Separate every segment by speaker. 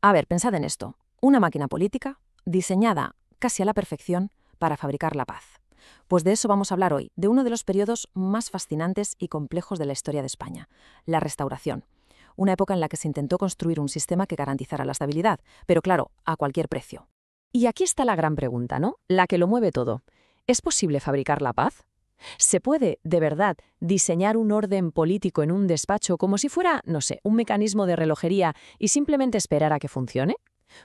Speaker 1: A ver, pensad en esto. Una máquina política diseñada casi a la perfección para fabricar la paz. Pues de eso vamos a hablar hoy, de uno de los periodos más fascinantes y complejos de la historia de España, la Restauración. Una época en la que se intentó construir un sistema que garantizara la estabilidad, pero claro, a cualquier precio.
Speaker 2: Y aquí está la gran pregunta, ¿no? La que lo mueve todo. ¿Es posible fabricar la paz? ¿Se puede, de verdad, diseñar un orden político en un despacho como si fuera, no sé, un mecanismo de relojería y simplemente esperar a que funcione?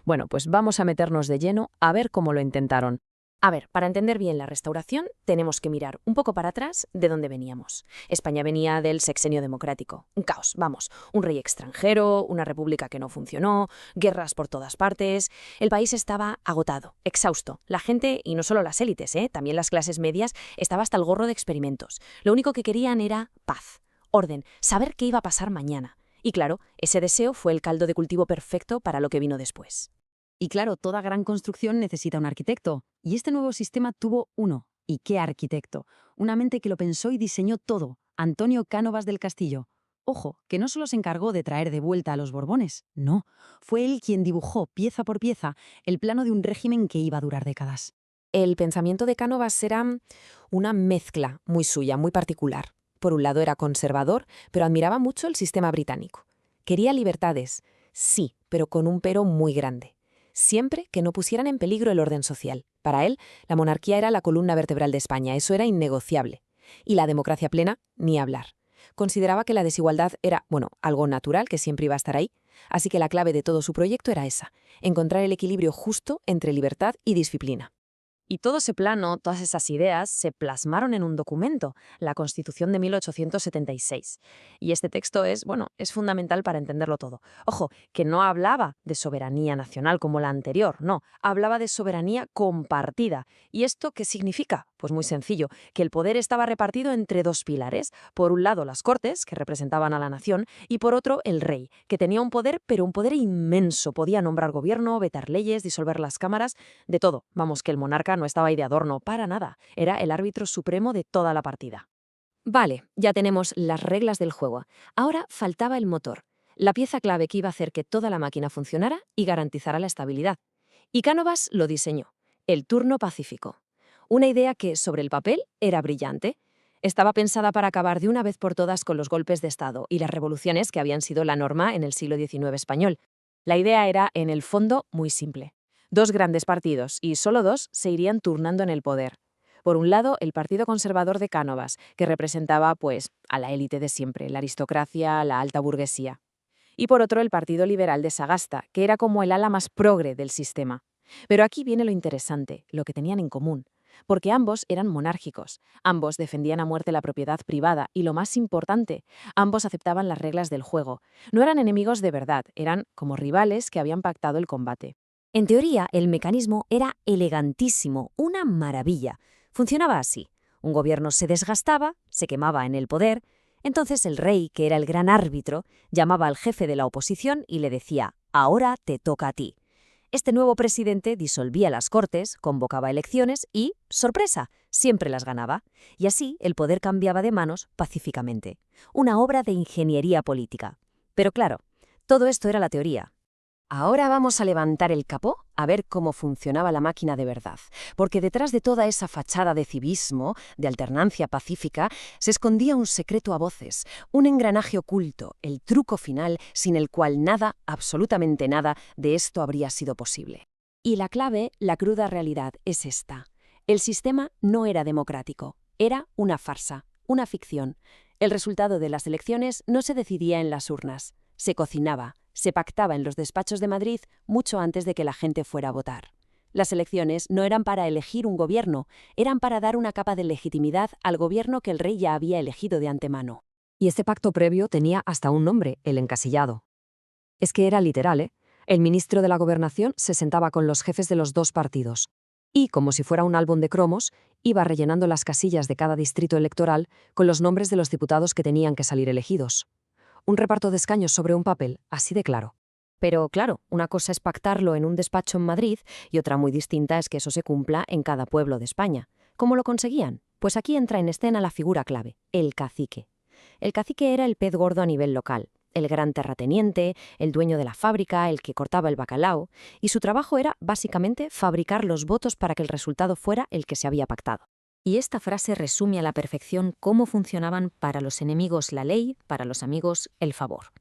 Speaker 2: Bueno, pues vamos a meternos de lleno a ver cómo lo intentaron.
Speaker 1: A ver, para entender bien la Restauración, tenemos que mirar un poco para atrás de dónde veníamos. España venía del sexenio democrático. Un caos, vamos. Un rey extranjero, una república que no funcionó, guerras por todas partes. El país estaba agotado, exhausto. La gente, y no solo las élites, también las clases medias, estaba hasta el gorro de experimentos. Lo único que querían era paz, orden, saber qué iba a pasar mañana. Y claro, ese deseo fue el caldo de cultivo perfecto para lo que vino después.
Speaker 2: Y claro, toda gran construcción necesita un arquitecto. Y este nuevo sistema tuvo uno. ¿Y qué arquitecto? Una mente que lo pensó y diseñó todo. Antonio Cánovas del Castillo. Ojo, que no solo se encargó de traer de vuelta a los Borbones. No, fue él quien dibujó, pieza por pieza, el plano de un régimen que iba a durar décadas.
Speaker 1: El pensamiento de Cánovas era una mezcla muy suya, muy particular. Por un lado era conservador, pero admiraba mucho el sistema británico. Quería libertades, sí, pero con un pero muy grande. Siempre que no pusieran en peligro el orden social. Para él, la monarquía era la columna vertebral de España, eso era innegociable. Y la democracia plena, ni hablar. Consideraba que la desigualdad era, algo natural, que siempre iba a estar ahí. Así que la clave de todo su proyecto era esa, encontrar el equilibrio justo entre libertad y disciplina.
Speaker 2: Y todo ese plano, todas esas ideas, se plasmaron en un documento, la Constitución de 1876. Y este texto es fundamental para entenderlo todo. Ojo, que no hablaba de soberanía nacional como la anterior, no, hablaba de soberanía compartida. ¿Y esto qué significa? Pues muy sencillo, que el poder estaba repartido entre dos pilares. Por un lado, las Cortes, que representaban a la nación, y por otro, el rey, que tenía un poder, pero un poder inmenso. Podía nombrar gobierno, vetar leyes, disolver las cámaras, de todo. Vamos, que el monarca no estaba ahí de adorno, para nada. Era el árbitro supremo de toda la partida.
Speaker 1: Vale, ya tenemos las reglas del juego. Ahora faltaba el motor, la pieza clave que iba a hacer que toda la máquina funcionara y garantizara la estabilidad. Y Cánovas lo diseñó, el turno pacífico. Una idea que, sobre el papel, era brillante. Estaba pensada para acabar de una vez por todas con los golpes de Estado y las revoluciones que habían sido la norma en el siglo XIX español. La idea era, en el fondo, muy simple. Dos grandes partidos, y solo dos, se irían turnando en el poder. Por un lado, el Partido Conservador de Cánovas, que representaba, a la élite de siempre, la aristocracia, la alta burguesía. Y por otro, el Partido Liberal de Sagasta, que era como el ala más progre del sistema. Pero aquí viene lo interesante, lo que tenían en común. Porque ambos eran monárquicos, ambos defendían a muerte la propiedad privada y, lo más importante, ambos aceptaban las reglas del juego. No eran enemigos de verdad, eran como rivales que habían pactado el combate. En teoría, el mecanismo era elegantísimo, una maravilla. Funcionaba así. Un gobierno se desgastaba, se quemaba en el poder. Entonces el rey, que era el gran árbitro, llamaba al jefe de la oposición y le decía: «Ahora te toca a ti». Este nuevo presidente disolvía las Cortes, convocaba elecciones y, ¡sorpresa!, siempre las ganaba. Y así el poder cambiaba de manos pacíficamente. Una obra de ingeniería política. Pero claro, todo esto era la teoría. Ahora vamos a levantar el capó a ver cómo funcionaba la máquina de verdad, porque detrás de toda esa fachada de civismo, de alternancia pacífica, se escondía un secreto a voces, un engranaje oculto, el truco final sin el cual nada, absolutamente nada, de esto habría sido posible. Y la clave, la cruda realidad, es esta. El sistema no era democrático, era una farsa, una ficción. El resultado de las elecciones no se decidía en las urnas, se cocinaba. Se pactaba en los despachos de Madrid mucho antes de que la gente fuera a votar. Las elecciones no eran para elegir un gobierno, eran para dar una capa de legitimidad al gobierno que el rey ya había elegido de antemano.
Speaker 2: Y este pacto previo tenía hasta un nombre, el encasillado. Es que era literal, ¿eh? El ministro de la Gobernación se sentaba con los jefes de los dos partidos. Y, como si fuera un álbum de cromos, iba rellenando las casillas de cada distrito electoral con los nombres de los diputados que tenían que salir elegidos. Un reparto de escaños sobre un papel, así de claro.
Speaker 1: Pero claro, una cosa es pactarlo en un despacho en Madrid y otra muy distinta es que eso se cumpla en cada pueblo de España. ¿Cómo lo conseguían? Pues aquí entra en escena la figura clave, el cacique. El cacique era el pez gordo a nivel local. el gran terrateniente, el dueño de la fábrica, el que cortaba el bacalao, y su trabajo era básicamente fabricar los votos para que el resultado fuera el que se había pactado. Y esta frase resume a la perfección cómo funcionaban para los enemigos la ley, para los amigos el favor.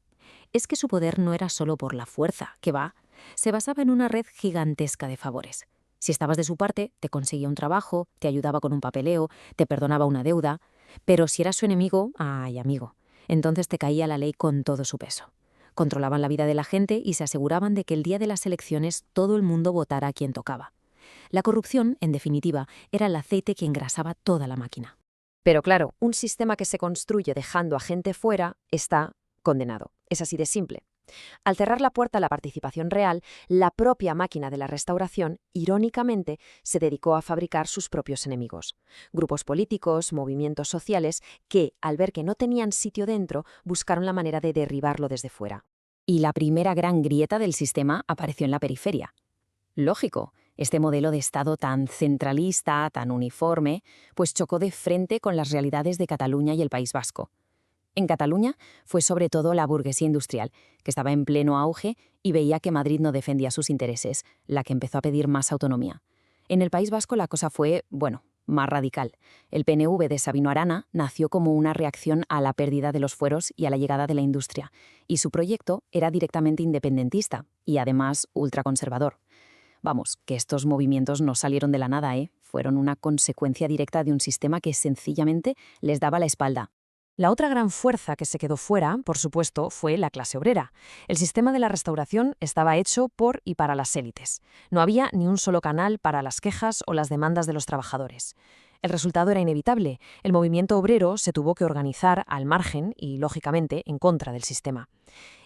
Speaker 1: Es que su poder no era solo por la fuerza, que va, se basaba en una red gigantesca de favores. Si estabas de su parte, te conseguía un trabajo, te ayudaba con un papeleo, te perdonaba una deuda, pero si eras su enemigo, ¡ay, amigo! Entonces te caía la ley con todo su peso. Controlaban la vida de la gente y se aseguraban de que el día de las elecciones todo el mundo votara a quien tocaba. La corrupción, en definitiva, era el aceite que engrasaba toda la máquina.
Speaker 2: Pero claro, un sistema que se construye dejando a gente fuera está condenado. Es así de simple. Al cerrar la puerta a la participación real, la propia máquina de la restauración, irónicamente, se dedicó a fabricar sus propios enemigos. Grupos políticos, movimientos sociales, que, al ver que no tenían sitio dentro, buscaron la manera de derribarlo desde fuera.
Speaker 1: Y la primera gran grieta del sistema apareció en la periferia. Lógico, este modelo de Estado tan centralista, tan uniforme, pues chocó de frente con las realidades de Cataluña y el País Vasco. En Cataluña fue sobre todo la burguesía industrial, que estaba en pleno auge y veía que Madrid no defendía sus intereses, la que empezó a pedir más autonomía. En el País Vasco la cosa fue, bueno, más radical. El PNV de Sabino Arana nació como una reacción a la pérdida de los fueros y a la llegada de la industria, y su proyecto era directamente independentista y además ultraconservador. Vamos, que estos movimientos no salieron de la nada, fueron una consecuencia directa de un sistema que sencillamente les daba la espalda.
Speaker 2: La otra gran fuerza que se quedó fuera, por supuesto, fue la clase obrera. El sistema de la restauración estaba hecho por y para las élites. No había ni un solo canal para las quejas o las demandas de los trabajadores. El resultado era inevitable. El movimiento obrero se tuvo que organizar al margen y, lógicamente, en contra del sistema.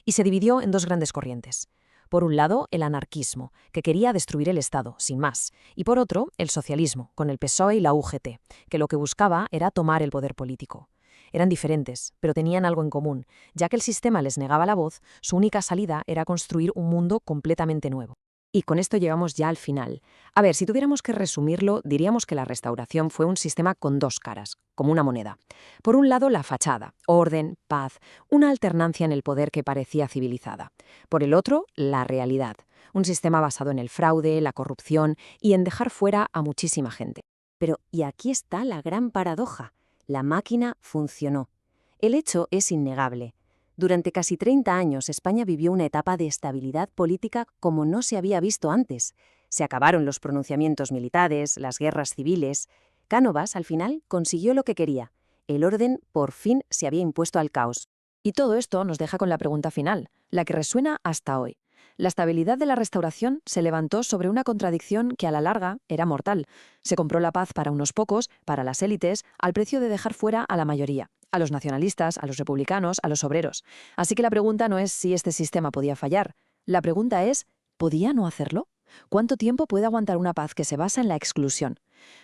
Speaker 2: Y se dividió en dos grandes corrientes. Por un lado, el anarquismo, que quería destruir el Estado, sin más. Y por otro, el socialismo, con el PSOE y la UGT, que lo que buscaba era tomar el poder político. Eran diferentes, pero tenían algo en común. Ya que el sistema les negaba la voz, su única salida era construir un mundo completamente nuevo.
Speaker 1: Y con esto llegamos ya al final. A ver, si tuviéramos que resumirlo, diríamos que la restauración fue un sistema con dos caras, como una moneda. Por un lado, la fachada, orden, paz, una alternancia en el poder que parecía civilizada. Por el otro, la realidad, un sistema basado en el fraude, la corrupción y en dejar fuera a muchísima gente. Pero, y aquí está la gran paradoja. La máquina funcionó. El hecho es innegable. Durante casi 30 años España vivió una etapa de estabilidad política como no se había visto antes. Se acabaron los pronunciamientos militares, las guerras civiles. Cánovas, al final, consiguió lo que quería. El orden, por fin, se había impuesto al caos.
Speaker 2: Y todo esto nos deja con la pregunta final, la que resuena hasta hoy. La estabilidad de la restauración se levantó sobre una contradicción que a la larga era mortal. Se compró la paz para unos pocos, para las élites, al precio de dejar fuera a la mayoría, a los nacionalistas, a los republicanos, a los obreros. Así que la pregunta no es si este sistema podía fallar. La pregunta es, ¿podía no hacerlo? ¿Cuánto tiempo puede aguantar una paz que se basa en la exclusión?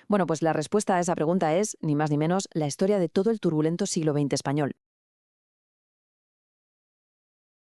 Speaker 2: Bueno, pues la respuesta a esa pregunta es, ni más ni menos, la historia de todo el turbulento siglo XX español.